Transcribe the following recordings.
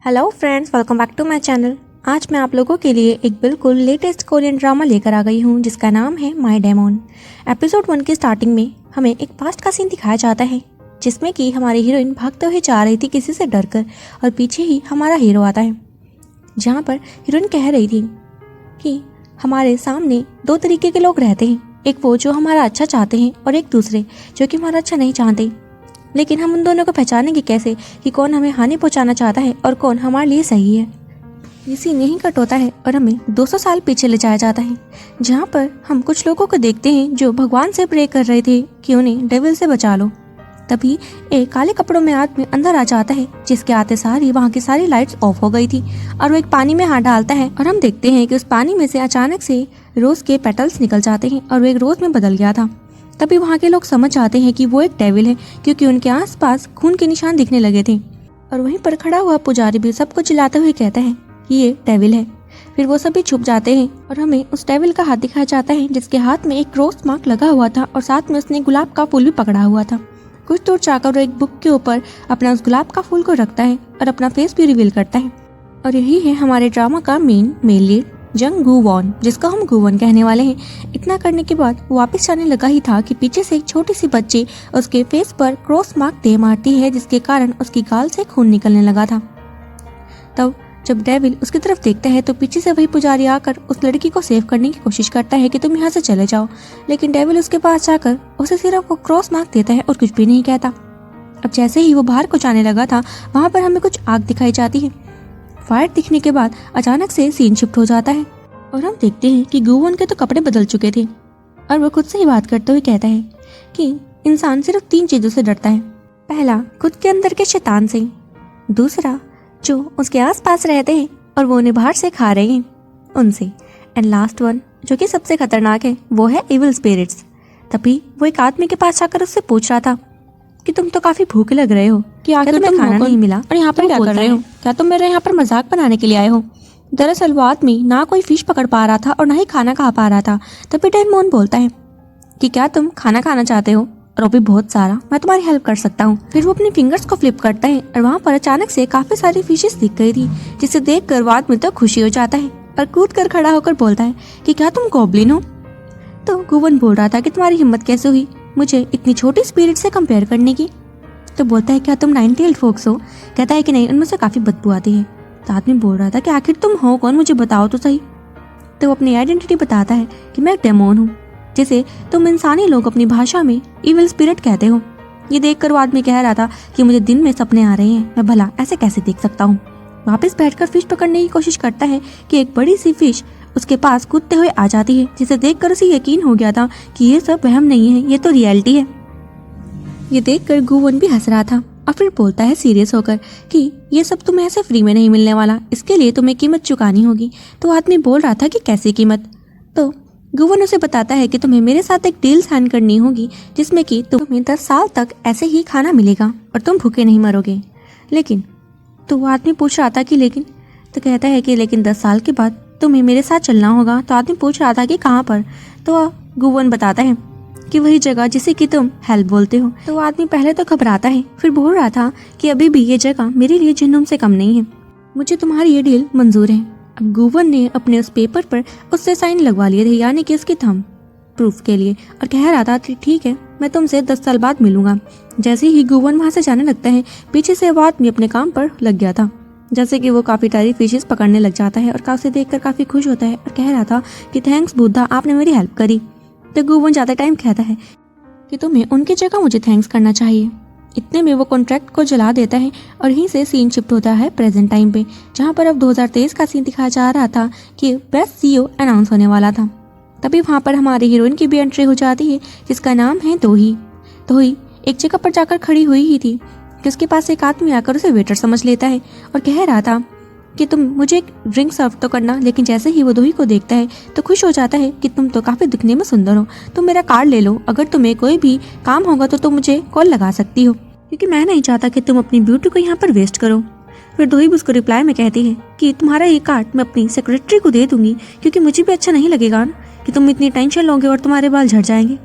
Hello friends, welcome back to my channel. आज मैं आप लोगों के लिए एक बिल्कुल लेटेस्ट कोरियन ड्रामा लेकर आ गई हूँ जिसका नाम है माय डेमोन। एपिसोड 1 की स्टार्टिंग में हमें एक पास्ट का सीन दिखाया जाता है जिसमें कि हमारी हीरोइन भागते हुए जा रही थी किसी से डरकर, और पीछे ही हमारा हीरो आता है। जहाँ पर हीरोइन कह रही थी कि हमारे सामने दो तरीके के लोग रहते हैं, एक वो जो हमारा अच्छा चाहते हैं और एक दूसरे जो कि हमारा अच्छा नहीं चाहते, लेकिन हम उन दोनों को पहचानेंगे कैसे कि कौन हमें हानि पहुंचाना चाहता है और कौन हमारे लिए सही है। ये सीन यहीं कट होता है और हमें 200 साल पीछे ले जाया जाता है, जहाँ पर हम कुछ लोगों को देखते हैं जो भगवान से प्रे कर रहे थे कि उन्हें डेविल से बचा लो। तभी एक काले कपड़ों में आदमी अंदर आ जाता है, जिसके आते सार ही वहाँ की सारी लाइट्स ऑफ हो गई थी और वो एक पानी में हाथ डालता है और हम देखते हैं कि उस पानी में से अचानक से रोज के पेटल्स निकल जाते हैं और वो एक रोज में बदल गया था। तभी वहाँ के लोग समझ जाते हैं कि वो एक डेविल है, क्योंकि उनके आसपास खून के निशान दिखने लगे थे। और वहीं पर खड़ा हुआ पुजारी भी सबको चिल्लाते हुए कहता है कि ये डेविल है। फिर वो सभी छुप जाते हैं और हमें उस डेविल का हाथ दिखाया जाता है जिसके हाथ में एक क्रॉस मार्क लगा हुआ था और साथ में उसने गुलाब का फूल भी पकड़ा हुआ था। कुछ दूर जाकर वो एक बुक के ऊपर अपना उस गुलाब का फूल को रखता है और अपना फेस भी रिवील करता है। और यही है हमारे ड्रामा का मेन मेल लीड, जंग गू वॉन, जिसको हम गुवन कहने वाले हैं। इतना करने के बाद वो वापस जाने लगा ही था कि पीछे से एक छोटी सी बच्ची उसके फेस पर क्रॉस मार्क दे मारती है, जिसके कारण उसकी गाल से खून निकलने लगा था। तब जब डेविल उसकी तरफ देखता है तो पीछे से वही पुजारी आकर उस लड़की को सेव करने की कोशिश करता है कि तुम यहाँ से चले जाओ, लेकिन डेविल उसके पास जाकर उसे सिर्फ वो क्रॉस मार्क देता है और कुछ भी नहीं कहता। अब जैसे ही वो बाहर को जाने लगा था, वहाँ पर हमें कुछ आग दिखाई जाती है। फायर दिखने के बाद अचानक से सीन शिफ्ट हो जाता है और हम देखते हैं कि गुवन के तो कपड़े बदल चुके थे और वो खुद से ही बात करते हुए कहता है कि इंसान सिर्फ 3 चीजों से डरता है। पहला, खुद के अंदर के शैतान से। दूसरा, जो उसके आसपास रहते हैं और वो उन्हें बाहर से खा रहे हैं, उनसे। एंड लास्ट वन, जो कि सबसे खतरनाक है, वो है इविल स्पिरिट्स। तभी वो एक आदमी के पास जाकर उससे पूछ रहा था कि तुम तो काफी भूखे लग रहे हो, कि आखिर तुम्हें खाना नहीं मिला और यहाँ पर क्या कर रहे हो? क्या तुम मेरे यहाँ पर मजाक बनाने के लिए आए हो? दरअसल वो आदमी ना कोई फिश पकड़ पा रहा था और ना ही खाना खा पा रहा था। तभी डेमोन बोलता है कि क्या तुम खाना खाना चाहते हो, और वो भी बहुत सारा, मैं तुम्हारी हेल्प कर सकता हूँ। फिर वो अपनी फिंगर्स को फ्लिप करता है और वहाँ पर अचानक से काफी सारी फिशेस दिख गई थी, जिसे देख कर वो आदमी तो खुशी हो जाता है और कूद कर खड़ा होकर बोलता है कि क्या तुम गॉब्लिन हो? तो गुवन बोल रहा था कि तुम्हारी हिम्मत कैसे हुई मुझे इतनी छोटी स्पिरिट से कंपेयर करने की? तो बोलता है क्या तुम 9-tailed fox हो? कहता है कि नहीं, उनमें से काफी बदबू आती है। तो आदमी बोल रहा था कि आखिर तुम हो कौन, मुझे बताओ तो सही। तो वो अपनी आइडेंटिटी बताता है कि मैं एक डेमोन हूँ, जिसे तुम इंसानी लोग अपनी भाषा में इविल स्पिरिट कहते हो। ये देखकर वो आदमी कह रहा था कि मुझे दिन में सपने आ रहे हैं, मैं भला ऐसे कैसे देख सकता हूँ। वापस बैठकर फिश पकड़ने की कोशिश करता है कि एक बड़ी सी फिश उसके पास कूदते हुए आ जाती है, जिसे देखकर उसे यकीन हो गया था कि ये सब वहम नहीं है, ये तो रियलिटी है। ये देखकर गुवन भी हंस रहा था और फिर बोलता है सीरियस होकर कि ये सब तुम्हें ऐसे फ्री में नहीं मिलने वाला, इसके लिए तुम्हें कीमत चुकानी होगी। तो आदमी बोल रहा था कि कैसी कीमत? तो गुवन उसे बताता है कि तुम्हें मेरे साथ एक डील साइन करनी होगी, जिसमें कि तुम्हें 10 साल तक ऐसे ही खाना मिलेगा और तुम भूखे नहीं मरोगे। लेकिन तो वो आदमी पूछ रहा था कि लेकिन, तो कहता है कि लेकिन 10 साल के बाद तुम्हें मेरे साथ चलना होगा। तो आदमी पूछ रहा था कि कहाँ पर? तो गुवन बताता है कि वही जगह जिसे कि तुम हेल्प बोलते हो। तो वो आदमी पहले तो घबराता है, फिर बोल रहा था कि अभी भी ये जगह मेरे लिए जहन्नुम से कम नहीं है, मुझे तुम्हारी ये डील मंजूर है। अब गुवन ने अपने उस पेपर पर उससे साइन लगवा लिए थे, यानी कि उसकी थंब प्रूफ के लिए, और कह रहा था कि ठीक है, मैं तुमसे 10 साल बाद मिलूंगा। जैसे ही गुवन वहाँ से जाने लगता है, पीछे से वो आदमी अपने काम पर लग गया था। जैसे कि वो काफी सारी फिशेस पकड़ने लग जाता है और उसे देखकर काफी खुश होता है और कह रहा था कि थैंक्स बुद्धा, आपने मेरी हेल्प करी। तो गुवन ज्यादा टाइम कहता है कि तुम्हें उनकी जगह मुझे थैंक्स करना चाहिए। इतने में वो कॉन्ट्रैक्ट को जला देता है और यहीं से सीन शिफ्ट होता है प्रेजेंट टाइम पे, जहाँ पर अब 2023 का सीन दिखाया जा रहा था कि बेस्ट सीईओ अनाउंस होने वाला था। तभी वहाँ पर हमारी हीरोइन की भी एंट्री हो जाती है, जिसका नाम है दोही। दोही एक जगह पर जाकर खड़ी हुई ही थी कि उसके पास एक आदमी आकर उसे वेटर समझ लेता है और कह रहा था कि तुम मुझे एक ड्रिंक सर्व तो करना। लेकिन जैसे ही वो दोही को देखता है तो खुश हो जाता है कि तुम तो काफी दिखने में सुंदर हो, तुम मेरा कार्ड ले लो, अगर तुम्हें कोई भी काम होगा तो तुम मुझे कॉल लगा सकती हो, क्योंकि मैं नहीं चाहता कि तुम अपनी ब्यूटी को यहाँ पर वेस्ट करो। फिर दोही भी उसको रिप्लाई में कहती है कि तुम्हारा ये कार्ड मैं अपनी सेक्रेटरी को दे दूंगी, क्योंकि मुझे भी अच्छा नहीं लगेगा कि तुम इतनी टेंशन लोगे और तुम्हारे बाल झड़ जाएंगे।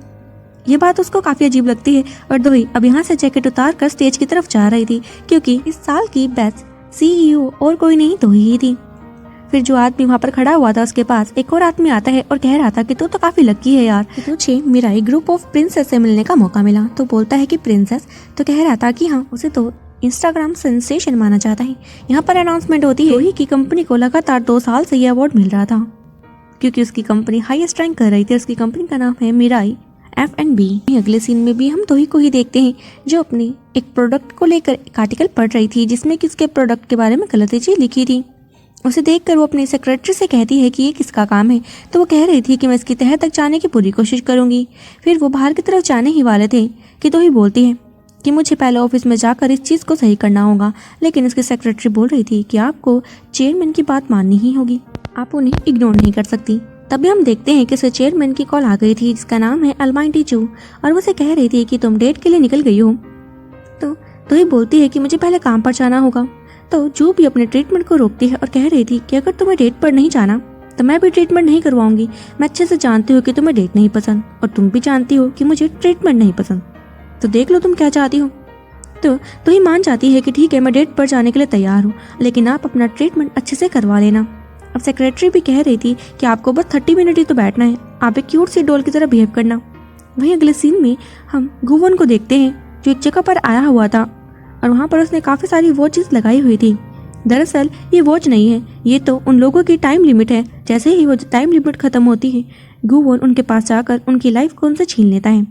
ये बात उसको काफी अजीब लगती है और दोही अब यहाँ से जैकेट उतार कर स्टेज की तरफ जा रही थी, क्योंकि इस साल की बेस्ट CEO और कोई नहीं तो ही थी। फिर जो आदमी वहाँ पर खड़ा हुआ था उसके पास एक और आदमी आता है और कह रहा था कि तू तो काफी लकी है यार, तुझे मेरा एक ग्रुप ऑफ प्रिंसेस से मिलने का मौका मिला। तो बोलता है कि प्रिंसेस, तो कह रहा था कि हाँ, उसे तो इंस्टाग्राम सेंसेशन माना जाता है। यहाँ पर अनाउंसमेंट होती है रोही की कंपनी को लगातार 2 साल से ये अवार्ड मिल रहा था क्योंकि उसकी कंपनी हाईएस्ट रैंक कर रही थी। उसकी कंपनी का नाम है मिराई F&B। अगले सीन में भी हम दोही को ही देखते हैं जो अपने एक प्रोडक्ट को लेकर एक आर्टिकल पढ़ रही थी जिसमें कि उसके प्रोडक्ट के बारे में गलत चीज लिखी थी। उसे देखकर वो अपनी सेक्रेटरी से कहती है कि ये किसका काम है। तो वो कह रही थी कि मैं इसकी तह तक जाने की पूरी कोशिश करूंगी। फिर वो बाहर की तरफ जाने ही वाले थे कि दोही बोलती है कि मुझे पहले ऑफिस में जाकर इस चीज़ को सही करना होगा, लेकिन उसकी सेक्रेटरी बोल रही थी कि आपको चेयरमैन की बात माननी ही होगी, आप उन्हें इग्नोर नहीं कर सकती। तभी हम देखते हैं कि उसे चेयरमैन की कॉल आ गई थी जिसका नाम है अलमाइटी चू, और वो उसे कह रही थी कि तुम डेट के लिए निकल गई हो। तो ये बोलती है कि मुझे पहले काम पर जाना होगा। तो जू भी अपने ट्रीटमेंट को रोकती है और कह रही थी कि अगर तुम्हें डेट पर नहीं जाना तो मैं भी ट्रीटमेंट नहीं करवाऊंगी। मैं अच्छे से जानती हूँ कि तुम्हें डेट नहीं पसंद और तुम भी जानती हो कि मुझे ट्रीटमेंट नहीं पसंद, तो देख लो तुम क्या चाहती हो। तो ही मान जाती है कि ठीक है, मैं डेट पर जाने के लिए तैयार हूँ, लेकिन आप अपना ट्रीटमेंट अच्छे से करवा लेना। अब सेक्रेटरी भी कह रही थी कि आपको बस 30 मिनट ही तो बैठना है, आप एक क्यूट सी डॉल की तरह बिहेव करना। वहीं अगले सीन में हम गुवन को देखते हैं जो एक जगह पर आया हुआ था और वहाँ पर उसने काफ़ी सारी वॉचेस लगाई हुई थी। दरअसल ये वॉच नहीं है, ये तो उन लोगों की टाइम लिमिट है। जैसे ही वो टाइम लिमिट खत्म होती है, गुवन उनके पास जाकर उनकी लाइफ को उनसे छीन लेता है।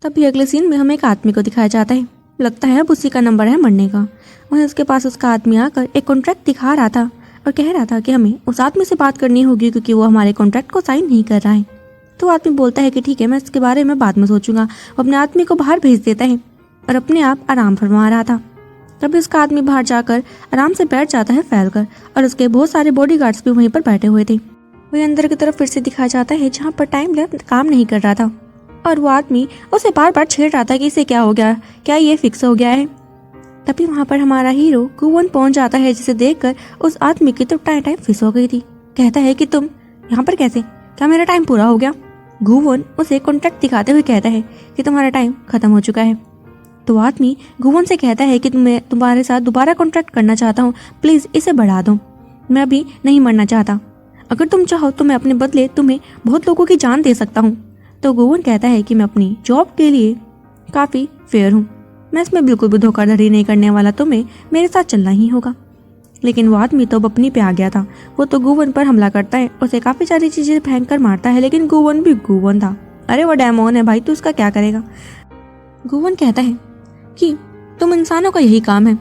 तभी अगले सीन में हमें एक आदमी को दिखाया जाता है, लगता है अब उसी का नंबर है मरने का। वहीं उसके पास उसका आदमी आकर एक कॉन्ट्रैक्ट दिखा रहा था और कह रहा था कि हमें उस आदमी से बात करनी होगी क्योंकि वो हमारे कॉन्ट्रैक्ट को साइन नहीं कर रहा है। तो आदमी बोलता है कि ठीक है, मैं इसके बारे में बाद में सोचूंगा। वो अपने आदमी को बाहर भेज देता है और अपने आप आराम फरमा रहा था। तभी उसका आदमी बाहर जाकर आराम से बैठ जाता है फैलकर, और उसके बहुत सारे बॉडीगार्ड्स भी वहीं पर बैठे हुए थे। वही अंदर की तरफ फिर से दिखाया जाता है जहाँ पर टाइम लैब काम नहीं कर रहा था और वो आदमी उसे बार बार छेड़ रहा था कि इसे क्या हो गया, क्या ये फिक्स हो गया है। तभी वहाँ पर हमारा हीरो गुवन पहुंच जाता है जिसे देखकर उस आदमी की तो टाइम फिक्स हो गई थी। कहता है कि तुम यहाँ पर कैसे, क्या मेरा टाइम पूरा हो गया। गुवन उसे कॉन्ट्रैक्ट दिखाते हुए कहता है कि तुम्हारा टाइम खत्म हो चुका है। तो आदमी गुवन से कहता है कि मैं तुम्हारे साथ दोबारा कॉन्ट्रैक्ट करना चाहता हूँ, प्लीज इसे बढ़ा दो, मैं अभी नहीं मरना चाहता, अगर तुम चाहो तो मैं अपने बदले तुम्हें बहुत लोगों की जान दे सकता हूँ। तो गुवन कहता है कि मैं अपनी जॉब के लिए काफ़ी फेयर हूँ, मैं इसमें बिल्कुल भी धोखाधड़ी नहीं करने वाला, तुम्हें मेरे साथ चलना ही होगा। लेकिन वो आदमी तो अपनी पे आ गया था, वो तो गुवन पर हमला करता है, उसे काफ़ी सारी चीज़ें फेंक कर मारता है, लेकिन गुवन भी गुवन था। अरे वो डेमोन है भाई, तू उसका क्या करेगा। गुवन कहता है कि तुम इंसानों का यही काम है,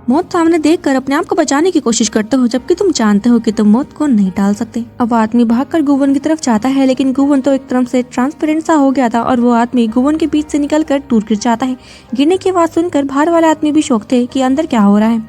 मौत सामने देखकर अपने आप को बचाने की कोशिश करते हो जबकि तुम जानते हो कि तुम मौत को नहीं टाल सकते। अब आदमी भागकर गुवन की तरफ जाता है, लेकिन गुवन तो एक तरफ से ट्रांसपेरेंट सा हो गया था और वो आदमी गुवन के बीच से निकलकर दूर गिर जाता है। गिरने की आवाज सुनकर बाहर वाले आदमी भी शौक थे कि अंदर क्या हो रहा है।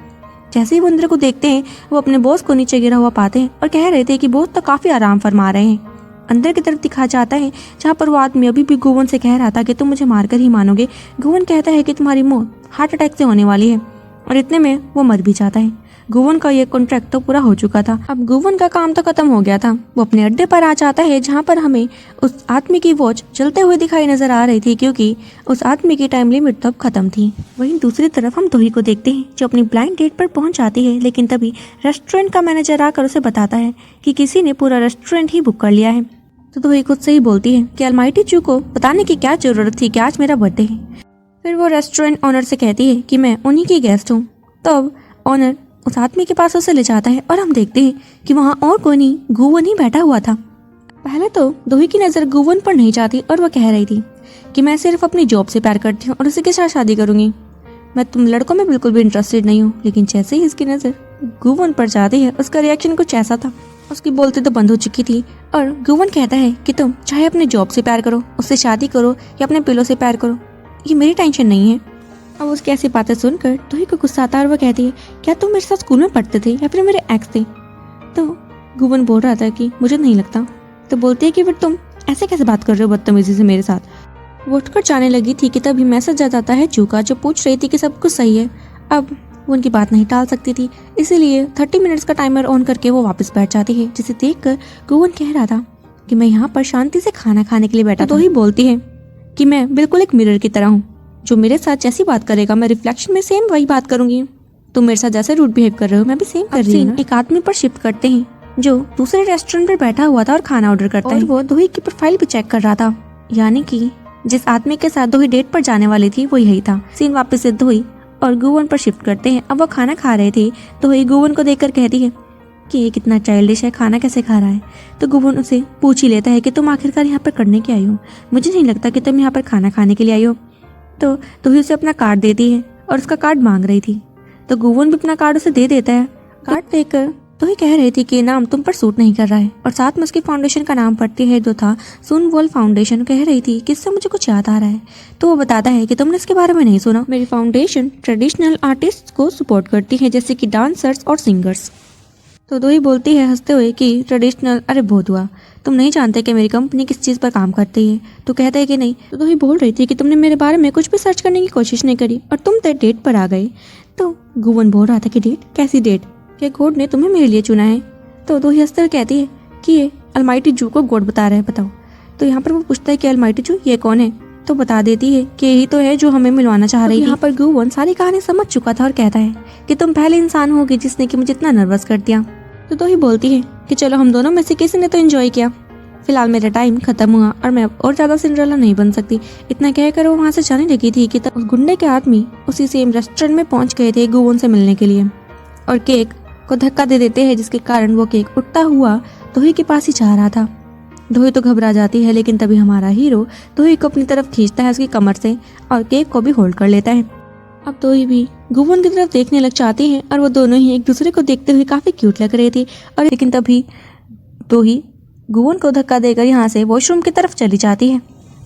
जैसे ही वो अंदर को देखते हैं, वो अपने बॉस को नीचे गिरा हुआ पाते हैं और कह रहे थे कि बॉस तो काफी आराम फरमा रहे हैं। अंदर की तरफ दिखाया जाता है जहाँ पर वो आदमी अभी भी गुवन से कह रहा था कि तुम मुझे मारकर ही मानोगे। गुवन कहता है कि तुम्हारी मौत हार्ट अटैक से होने वाली है, और इतने में वो मर भी जाता है। गुवन का ये कॉन्ट्रैक्ट तो पूरा हो चुका था, अब गुवन का काम तो खत्म हो गया था। वो अपने अड्डे पर आ जाता है जहाँ पर हमें उस आदमी की वॉच जलते हुए दिखाई नजर आ रही थी क्योंकि उस आदमी की टाइम लिमिट तो अब खत्म थी। वहीं दूसरी तरफ हम दोही को देखते हैं जो अपनी ब्लाइंड डेट पर पहुंच जाती है, लेकिन तभी रेस्टोरेंट का मैनेजर आकर उसे बताता है कि किसी ने पूरा रेस्टोरेंट ही बुक कर लिया है। तो दोही खुद से ही बोलती है कि अलमाइटी चू को बताने की क्या जरूरत थी कि आज मेरा बर्थडे है। फिर वो रेस्टोरेंट ऑनर से कहती है कि मैं उन्हीं की गेस्ट हूँ। तो अब ऑनर उस आदमी के पास उसे ले जाता है और हम देखते हैं कि वहाँ और कोई नहीं, गुवन ही बैठा हुआ था। पहले तो दोही की नज़र गुवन पर नहीं जाती और वह कह रही थी कि मैं सिर्फ अपनी जॉब से प्यार करती हूँ और उसी के साथ शादी करूंगी, मैं तुम लड़कों में बिल्कुल भी इंटरेस्टेड नहीं हूँ। लेकिन जैसे ही इसकी नज़र गुवन पर जाती है, उसका रिएक्शन कुछ ऐसा था, उसकी बोलती तो बंद हो चुकी थी। और गुवन कहता है कि तुम चाहे अपने जॉब से प्यार करो, उससे शादी करो या अपने पिलो से प्यार करो, ये मेरी टेंशन नहीं है। अब उसकी ऐसी बातें सुनकर दोही को गुस्सा आता है और वह कहती है क्या तुम मेरे साथ स्कूल में पढ़ते थे या फिर मेरे एक्स थे। तो गुवन बोल रहा था कि मुझे नहीं लगता। तो बोलती है कि फिर तुम ऐसे कैसे बात कर रहे हो बदतमीजी से मेरे साथ। वो उठकर जाने लगी थी कि तभी मैसेज आ जाता है जू का, जो पूछ रही थी कि सब कुछ सही है। अब वो उनकी बात नहीं टाल सकती थी, इसीलिए 30 मिनट्स का टाइमर ऑन करके वो वापस बैठ जाती है, जिसे देखकर गुवन कह रहा था कि मैं यहाँ पर शांति से खाना खाने के लिए बैठा। तो ही बोलती है कि मैं बिल्कुल एक मिरर की तरह हूँ, जो मेरे साथ जैसी बात करेगा मैं रिफ्लेक्शन में सेम वही बात करूंगी। तुम मेरे साथ जैसे रूड बिहेव कर रहे हो मैं भी सेम कर रही हूँ। एक आदमी पर शिफ्ट करते हैं जो दूसरे रेस्टोरेंट पर बैठा हुआ था और खाना ऑर्डर करता है। वो दोही की प्रोफाइल भी चेक कर रहा था, यानी कि जिस आदमी के साथ दोही डेट पर जाने वाली थी वो यही था। सीन वापस से दोही और गुवन पर शिफ्ट करते हैं। अब वो खाना खा रहे थे। दोही गुवन को देखकर कहती है कि ये कितना चाइल्डिश है, खाना कैसे खा रहा है। तो गुवन उसे पूछ ही लेता है कि तुम आखिरकार यहाँ पर करने के आई हो, मुझे नहीं लगता कि तुम यहाँ पर खाना खाने के लिए आई हो। तो दोही उसे अपना कार्ड देती है और उसका कार्ड मांग रही थी, तो गुवन भी अपना कार्ड उसे दे देता है। कार्ड देकर दोही कह रही थी कि नाम तुम पर सूट नहीं कर रहा है, और साथ में उसकी फाउंडेशन का नाम पढ़ती है जो था सुनवॉल फाउंडेशन। कह रही थी कि इससे मुझे कुछ याद आ रहा है। तो वो बताता है कि तुमने इसके बारे में नहीं सुना, मेरी फाउंडेशन ट्रेडिशनल आर्टिस्ट को सपोर्ट करती है जैसे कि डांसर्स और सिंगर्स। तो दोही बोलती है हंसते हुए कि ट्रेडिशनल, अरे बहुत हुआ, तुम नहीं जानते कि मेरी कंपनी किस चीज़ पर काम करती है। तो कहता है कि नहीं। तो दोही बोल रही थी कि तुमने मेरे बारे में कुछ भी सर्च करने की कोशिश नहीं करी और तुम तो डेट पर आ गए। तो गुवन बोल रहा था कि डेट, कैसी डेट, क्या गॉड ने तुम्हें मेरे लिए चुना है। तो दोही हंसते हुए कहती है कि ये अलमाइटी जू को गॉड बता रहे हैं, बताओ। तो यहाँ पर वो पूछता है कि अलमाइटी जू ये कौन है। तो बता देती है कि यही तो है जो हमें मिलवाना चाह रही थी। यहाँ पर गुवन सारी कहानी समझ चुका था और कहता है कि तुम पहले इंसान होगी जिसने कि मुझे इतना नर्वस कर दिया। तो दोही बोलती है कि चलो हम दोनों में से किसी ने तो एंजॉय किया, फिलहाल मेरा टाइम खत्म हुआ और मैं और ज्यादा सिंड्रेला नहीं बन सकती। इतना कहकर वो वहाँ से जाने लगी थी कि तब उस गुंडे के आदमी उसी सेम रेस्टोरेंट में पहुंच गए थे गुवन से मिलने के लिए, और केक को धक्का दे देते हैं जिसके कारण वो केक उठता हुआ दोही के पास ही जा रहा था। दोही तो घबरा जाती है, लेकिन तभी हमारा हीरो दोही को अपनी तरफ खींचता है उसकी कमर से और केक को भी होल्ड कर लेता है। अब दोही भी गुवन की तरफ देखने लग जाती है और वो दोनों ही एक दूसरे को देखते हुए काफी क्यूट लग रहे थे। और लेकिन तभी दोही गुवन को धक्का देकर यहाँ से वॉशरूम की तरफ चली जाती है।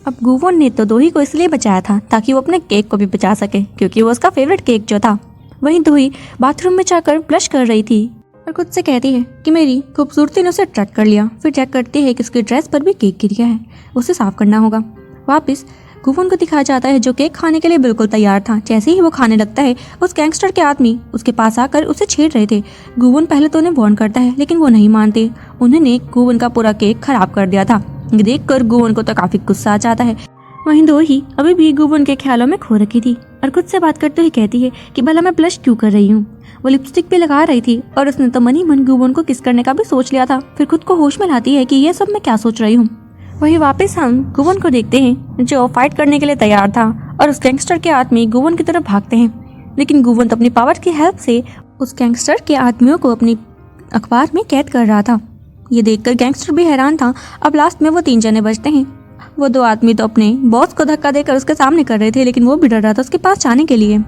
अब गुवन ने तो दोही को इसलिए बचाया था ताकि वो अपने केक को भी बचा सके, क्योंकि वो उसका फेवरेट केक जो था। वहीं दोही बाथरूम में जाकर ब्लश कर रही थी और खुद से कहती है कि मेरी खूबसूरती ने उसे अट्रैक्ट कर लिया। फिर चेक करती है कि उसकी ड्रेस पर भी केक गिर गया है, उसे साफ करना होगा। वापस गुवन को दिखाया जाता है जो केक खाने के लिए बिल्कुल तैयार था। जैसे ही वो खाने लगता है उस गैंगस्टर के आदमी उसके पास आकर उसे छेड़ रहे थे। गुवन पहले तो उन्हें वार्न करता है, लेकिन वो नहीं मानते। उन्होंने गुवन का पूरा केक खराब कर दिया था। देखकर गुवन को तो काफी गुस्सा आ जाता है। वहीं दोही अभी भी गुवन के ख्यालों में खो रखी थी और खुद से बात करते हुए कहती है कि भला मैं ब्लश क्यों कर रही हूँ। वो लिपस्टिक भी लगा रही थी और उसने तो मन ही मन गुवन को किस करने का भी सोच लिया था। फिर खुद को होश में लाती है कि ये सब मैं क्या सोच रही हूँ। वही वापस हम गुवन को देखते हैं जो फाइट करने के लिए तैयार था और उस गैंगस्टर के आदमी गुवन की तरफ भागते हैं, लेकिन गुवन तो अपनी पावर की हेल्प से उस गैंगस्टर के आदमियों को अपनी अखबार में कैद कर रहा था। ये देखकर गैंगस्टर भी हैरान था। अब लास्ट में वो 3 जने बचते हैं। वो 2 आदमी तो अपने बॉस को धक्का देकर उसके सामने कर रहे थे, लेकिन वो भी डर रहा था उसके पास जाने के लिए।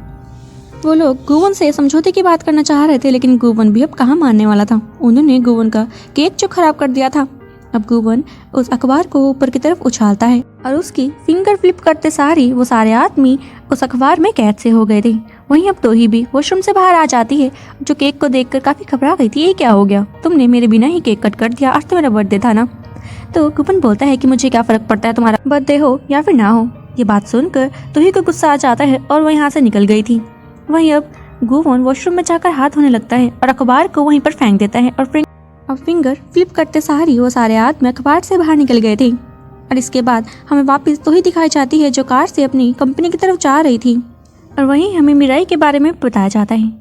वो लोग गुवन से समझौते की बात करना चाह रहे थे, लेकिन गुवन भी अब कहाँ मानने वाला था। उन्होंने गुवन का केक जो खराब कर दिया था। अब गुवन उस अखबार को ऊपर की तरफ उछालता है और उसकी फिंगर फ्लिप करते सारी वो सारे आदमी उस अखबार में कैद से हो गए थे। वहीं अब दोही भी वॉशरूम से बाहर आ जाती है, जो केक को देखकर काफी घबरा गई थी। ये क्या हो गया, तुमने मेरे बिना ही केक कट कर दिया, आज तो मेरा बर्थडे था ना। तो गुवन बोलता है कि मुझे क्या फर्क पड़ता है तुम्हारा बर्थडे हो या फिर ना हो। ये बात सुनकर दोही को गुस्सा आ जाता है और वो यहाँ से निकल गई थी। वहीं अब गुवन वॉशरूम में जाकर हाथ धोने लगता है और अखबार को वहीं पर फेंक देता है और अब फिंगर फ्लिप करते सारी वो सारे आदमी अखबार से बाहर निकल गए थे। और इसके बाद हमें वापस दोही दिखाई जाती है जो कार से अपनी कंपनी की तरफ जा रही थी। और वहीं हमें मिराई के बारे में बताया जाता है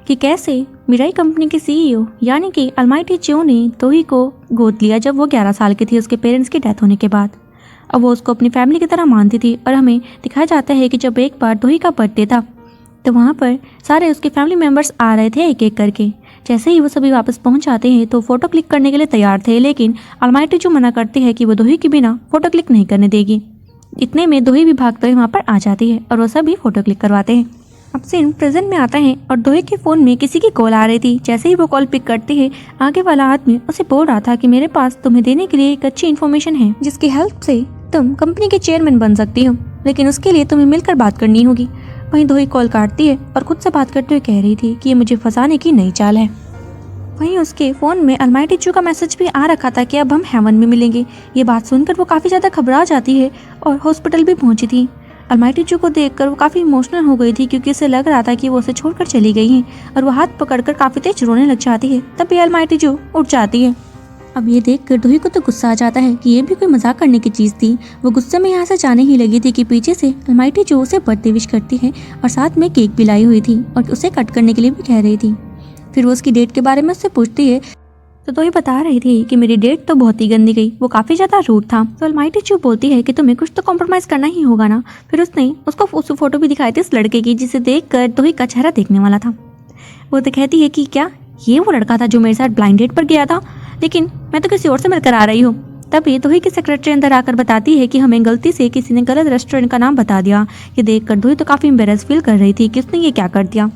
कि कैसे मिराई कंपनी के सीईओ यानी कि अलमाइटी चो ने दोही को गोद लिया जब वो 11 साल की थी उसके पेरेंट्स की डेथ होने के बाद। अब वो उसको अपनी फैमिली की तरह मानती थी। और हमें दिखाया जाता है कि जब एक बार दोही का बर्थडे था तो वहाँ पर सारे उसके फैमिली मेम्बर्स आ रहे थे एक एक करके। जैसे ही वो सभी वापस पहुंच जाते हैं तो फोटो क्लिक करने के लिए तैयार थे, लेकिन अलमाइटी जो मना करती है कि वो दोही के बिना फोटो क्लिक नहीं करने देगी। इतने में दोही भी भागते हुए वहाँ पर आ जाती है और वो सभी फोटो क्लिक करवाते हैं। अब सीन प्रेजेंट में आता है और दोही के फोन में किसी की कॉल आ रही थी। जैसे ही वो कॉल पिक करती है आगे वाला आदमी उसे बोल रहा था कि मेरे पास तुम्हें देने के लिए एक अच्छी इन्फॉर्मेशन है जिसकी हेल्प से तुम कंपनी के चेयरमैन बन सकती हो, लेकिन उसके लिए तुम्हें मिलकर बात करनी होगी। वहीं दोही कॉल काटती है और खुद से बात करते हुए कह रही थी कि ये मुझे फंसाने की नई चाल है। वहीं उसके फोन में अलमाइटी चू का मैसेज भी आ रखा था कि अब हम हेवन में मिलेंगे। ये बात सुनकर वो काफी ज्यादा घबरा जाती है और हॉस्पिटल भी पहुंची थी। अलमाइटी चू को देखकर वो काफी इमोशनल हो गई थी क्योंकि उसे लग रहा था कि वो उसे छोड़कर चली गई है और वो हाथ पकड़कर काफी तेज रोने लग जाती है। तभी अलमाइटी चू उठ जाती है अब ये देखकर दोही को तो गुस्सा आ जाता है कि ये भी कोई मजाक करने की चीज़ थी। वो गुस्से में यहाँ से जाने ही लगी थी कि पीछे से अलमाइटी जो उसे बर्थडे विश करती है और साथ में केक भी लाई हुई थी और उसे कट करने के लिए भी कह रही थी। फिर वो उसकी डेट के बारे में उससे पूछती है तो दोही बता रही थी कि मेरी डेट तो बहुत ही गंदी गई, वो काफ़ी ज़्यादा रूड था। तो अलमाइटी चुप बोलती है कि तुम्हें कुछ तो कॉम्प्रोमाइज़ करना ही होगा ना। फिर उसने उसको उस फोटो भी दिखाई थी इस लड़के की जिसे देखकर दोही का चेहरा देखने वाला था। वो तो कहती है कि क्या ये वो लड़का था जो मेरे साथ ब्लाइंड डेट पर गया था, लेकिन मैं तो किसी और से मिलकर आ रही हूँ। तभी दोही की सेक्रेटरी अंदर आकर बताती है कि हमें गलती से किसी ने गलत रेस्टोरेंट का नाम बता दिया। ये देखकर दोही तो काफ़ी एम्बेरस फील कर रही थी कि उसने ये क्या कर दिया।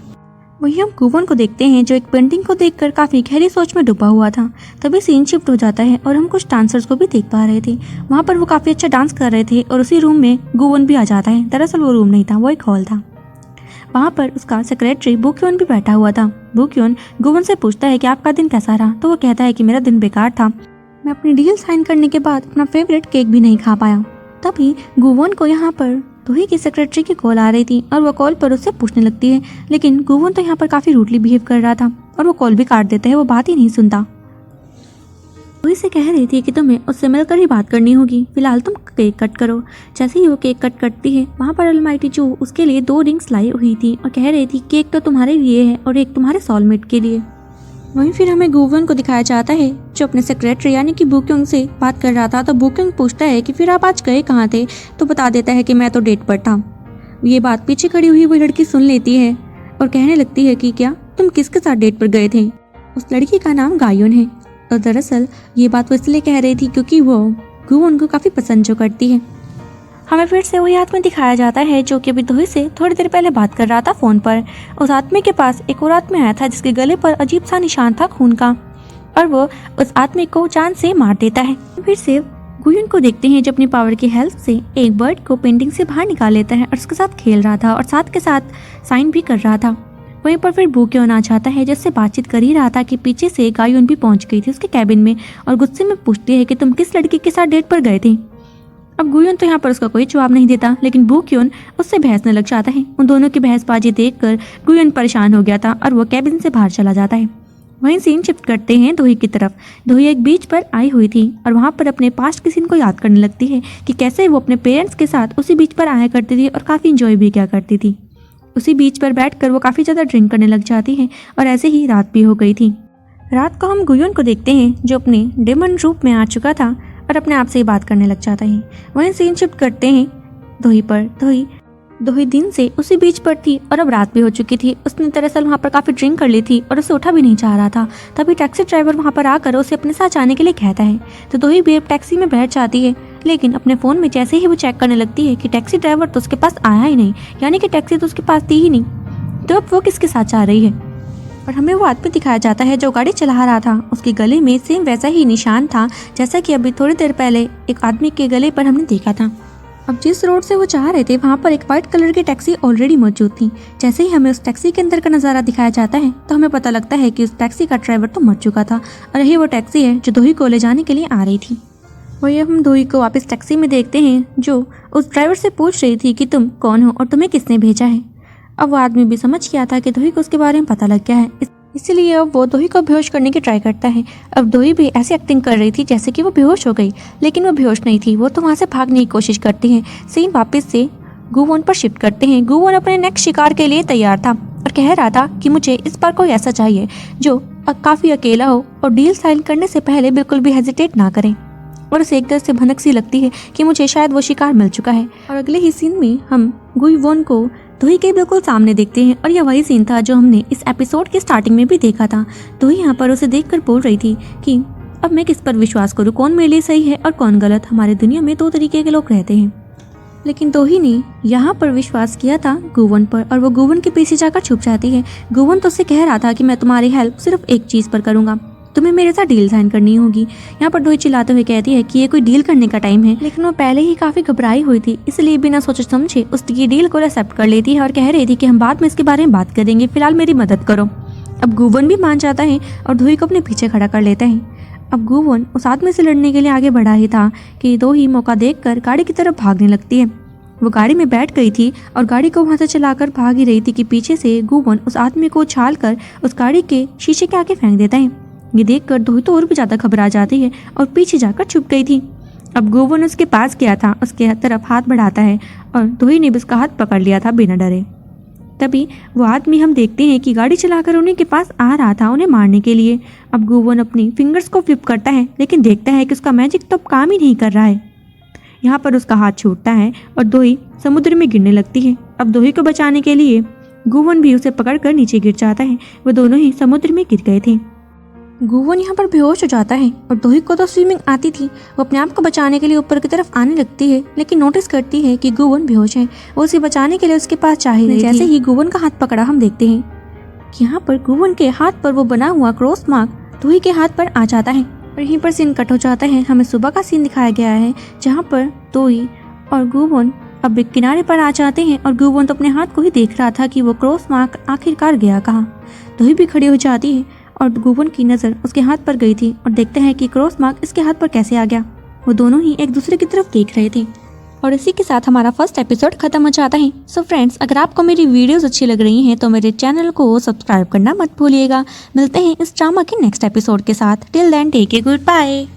वहीं हम गुवन को देखते हैं जो एक पेंटिंग को देखकर काफ़ी गहरी सोच में डूबा हुआ था। तभी सीन शिफ्ट हो जाता है और हम कुछ डांसर्स को भी देख पा रहे थे। वहाँ पर वो काफ़ी अच्छा डांस कर रहे थे और उसी रूम में गुवन भी आ जाता है। दरअसल वो रूम नहीं था, वो एक हॉल था। वहाँ पर उसका सेक्रेटरी बुक्योन भी बैठा हुआ था। बुक्योन गुवन से पूछता है कि आपका दिन कैसा रहा। तो वो कहता है कि मेरा दिन बेकार था, मैं अपनी डील साइन करने के बाद अपना फेवरेट केक भी नहीं खा पाया। तभी गुवन को यहाँ पर दोही की सेक्रेटरी की कॉल आ रही थी और वो कॉल पर उससे पूछने लगती है, लेकिन गुवन तो यहाँ पर काफ़ी रूडली बिहेव कर रहा था और वो कॉल भी काट देता है, वो बात ही नहीं सुनता। दोही से कह रही थी कि तुम्हें उससे मिलकर ही बात करनी होगी, फिलहाल तुम केक कट करो। जैसे ही वो केक कट करती है वहाँ पर अलमाइटी जो उसके लिए 2 रिंग्स लाई हुई थी और कह रही थी केक तो तुम्हारे लिए है और एक तुम्हारे सोलमेट के लिए। वहीं फिर हमें गुवन को दिखाया जाता है जो अपने सेक्रेटरी यानी कि बुक्योंग से बात कर रहा था। तो बुक्योंग पूछता है कि फिर आप आज गए कहाँ थे। तो बता देता है कि मैं तो डेट पर था। ये बात पीछे खड़ी हुई वो लड़की सुन लेती है और कहने लगती है कि क्या तुम किसके साथ डेट पर गए थे। उस लड़की का नाम गायोन है और दरअसल ये बात वो इसलिए कह रही थी क्योंकि वो गुवन को काफ़ी पसंद जो करती है। हमें फिर से वही आदमी दिखाया जाता है जो कि अभी दोही से थोड़ी देर पहले बात कर रहा था फ़ोन पर। उस आदमी के पास एक और आदमी आया था जिसके गले पर अजीब सा निशान था खून का और वो उस आदमी को जान से मार देता है। फिर से गुयन को देखते हैं जो अपनी पावर की हेल्प से एक बर्ड को पेंटिंग से बाहर निकाल लेता है और उसके साथ खेल रहा था और साथ के साथ साइन भी कर रहा था। वहीं पर फिर बुक्योन आ जाता है जिससे बातचीत कर ही रहा था कि पीछे से गायोन भी पहुंच गई थी उसके कैबिन में और गुस्से में पूछती है कि तुम किस लड़की के साथ डेट पर गए थे। अब गुयन तो यहाँ पर उसका कोई जवाब नहीं देता, लेकिन बुक्योन उससे बहसने लग जाता है। उन दोनों की बहसबाजी देखकर गुयन परेशान हो गया था और वो कैबिन से बाहर चला जाता है। वहीं सीन शिफ्ट करते हैं दोही की तरफ। दोही एक बीच पर आई हुई थी और वहाँ पर अपने पास्ट के सीन को याद करने लगती है कि कैसे वो अपने पेरेंट्स के साथ उसी बीच पर आया करती थी और काफ़ी इंजॉय भी किया करती थी। उसी बीच पर बैठकर वो काफ़ी ज़्यादा ड्रिंक करने लग जाती है और ऐसे ही रात भी हो गई थी। रात को हम गुयन को देखते हैं जो अपने डेमन रूप में आ चुका था और अपने आप से ही बात करने लग जाता है। वहीं सीन शिफ्ट करते हैं दोही पर। दोही दिन से उसी बीच पर थी और अब रात भी हो चुकी थी। उसने दरअसल वहाँ पर काफ़ी ड्रिंक कर ली थी और उसे उठा भी नहीं चाह रहा था। तभी टैक्सी ड्राइवर वहाँ पर आकर उसे अपने साथ जाने के लिए कहता है तो दोही भी अब टैक्सी में बैठ जाती है, लेकिन अपने फ़ोन में जैसे ही वो चेक करने लगती है कि टैक्सी ड्राइवर तो उसके पास आया ही नहीं, यानी कि टैक्सी तो उसके पास थी ही नहीं। तो अब वो किसके साथ जा रही है और हमें वो आदमी दिखाया जाता है जो गाड़ी चला रहा था। उसके गले में सेम वैसा ही निशान था जैसा कि अभी थोड़ी देर पहले एक आदमी के गले पर हमने देखा था। अब जिस रोड से वो जा रहे थे वहाँ पर एक वाइट कलर की टैक्सी ऑलरेडी मौजूद थी। जैसे ही हमें उस टैक्सी के अंदर का नज़ारा दिखाया जाता है तो हमें पता लगता है कि उस टैक्सी का ड्राइवर तो मर चुका था और यही वो टैक्सी है जो दोही को ले जाने के लिए आ रही थी। वही हम दोही को वापस टैक्सी में देखते हैं जो उस ड्राइवर से पूछ रही थी कि तुम कौन हो और तुम्हें किसने भेजा है। अब वो आदमी भी समझ गया था कि दोही को उसके बारे में पता लग गया है, इसीलिए अब वो दोही को बेहोश करने की ट्राई करता है। अब दोही भी ऐसी एक्टिंग कर रही थी जैसे कि वो बेहोश हो गई, लेकिन वो बेहोश नहीं थी। वो तो वहाँ से भागने की कोशिश करती है। सीन वापस से गुवन पर शिफ्ट करते हैं। गुवन अपने नेक्स्ट शिकार के लिए तैयार था और कह रहा था कि मुझे इस बार कोई ऐसा चाहिए जो काफ़ी अकेला हो और डील साइन करने से पहले बिल्कुल भी हेजिटेट ना करें। और उसे एक तरह से भनक सी लगती है कि मुझे शायद वो शिकार मिल चुका है। और अगले ही सीन में हम गुवन को दोही के बिल्कुल सामने देखते हैं और यह वही सीन था जो हमने इस एपिसोड के स्टार्टिंग में भी देखा था। दोही यहाँ पर उसे देखकर बोल रही थी कि अब मैं किस पर विश्वास करूँ, कौन मेरे लिए सही है और कौन गलत। हमारे दुनिया में 2 तरीके के लोग रहते हैं। लेकिन दोही ने यहाँ पर विश्वास किया था गुवन पर और वो गुवन के पीछे जाकर छुप जाती है। गुवन तो उससे कह रहा था कि मैं तुम्हारी हेल्प सिर्फ एक चीज़ पर करूँगा, तुम्हें मेरे साथ डील साइन करनी होगी। यहाँ पर दोही चिल्लाते हुए कहती है कि ये कोई डील करने का टाइम है, लेकिन वो पहले ही काफ़ी घबराई हुई थी, इसलिए बिना सोचे समझे उसकी डील को एक्सेप्ट कर लेती है और कह रही थी कि हम बाद में इसके बारे में बात करेंगे, फिलहाल मेरी मदद करो। अब गुवन भी मान जाता है और दोही को अपने पीछे खड़ा कर लेता है। अब गुवन उस आदमी से लड़ने के लिए आगे बढ़ा ही था कि दोही मौका देखकर गाड़ी की तरफ भागने लगती है। वो गाड़ी में बैठ गई थी और गाड़ी को वहाँ से चलाकर भाग ही रही थी कि पीछे से गुवन उस आदमी को उछाल कर उस गाड़ी के शीशे के आगे फेंक देता है। ये देखकर दोही तो और भी ज़्यादा घबरा जाती है और पीछे जाकर छुप गई थी। अब गोवन उसके पास गया था, उसके तरफ हाथ बढ़ाता है और दोही ने भी उसका हाथ पकड़ लिया था बिना डरे। तभी वो आदमी हम देखते हैं कि गाड़ी चलाकर उन्हीं के पास आ रहा था उन्हें मारने के लिए। अब गोवन अपनी फिंगर्स को फ्लिप करता है लेकिन देखता है कि उसका मैजिक तो अब काम ही नहीं कर रहा है। यहाँ पर उसका हाथ छूटता है और दोही समुद्र में गिरने लगती है। अब दोही को बचाने के लिए गोवन भी उसे पकड़कर नीचे गिर जाता है। वो दोनों ही समुद्र में गिर गए थे। गोवन यहाँ पर बेहोश हो जाता है और दोही को तो स्विमिंग आती थी। वो अपने आप को बचाने के लिए ऊपर की तरफ आने लगती है लेकिन नोटिस करती है कि गोवन बेहोश है। वो उसे बचाने के लिए उसके पास जा ही रही थी। जैसे ही गोवन का हाथ पकड़ा हम देखते हैं कि यहाँ पर गोवन के हाथ पर वो बना हुआ क्रॉस मार्क दोही के हाथ पर आ जाता है और यहीं पर सीन कट हो जाता है। हमें सुबह का सीन दिखाया गया है जहाँ पर दोही और गोवन अब एक किनारे पर आ जाते हैं और गोवन तो अपने हाथ को ही देख रहा था कि वो क्रॉस मार्क आखिरकार गया कहाँ। दोही भी खड़ी हो जाती है और गोवन की नज़र उसके हाथ पर गई थी और देखते हैं कि क्रॉस मार्क इसके हाथ पर कैसे आ गया। वो दोनों ही एक दूसरे की तरफ देख रहे थे और इसी के साथ हमारा फर्स्ट एपिसोड खत्म हो जाता है। सो फ्रेंड्स, अगर आपको मेरी वीडियोस अच्छी लग रही हैं तो मेरे चैनल को सब्सक्राइब करना मत भूलिएगा। मिलते हैं इस ड्रामा के नेक्स्ट एपिसोड के साथ। Till then take a good bye.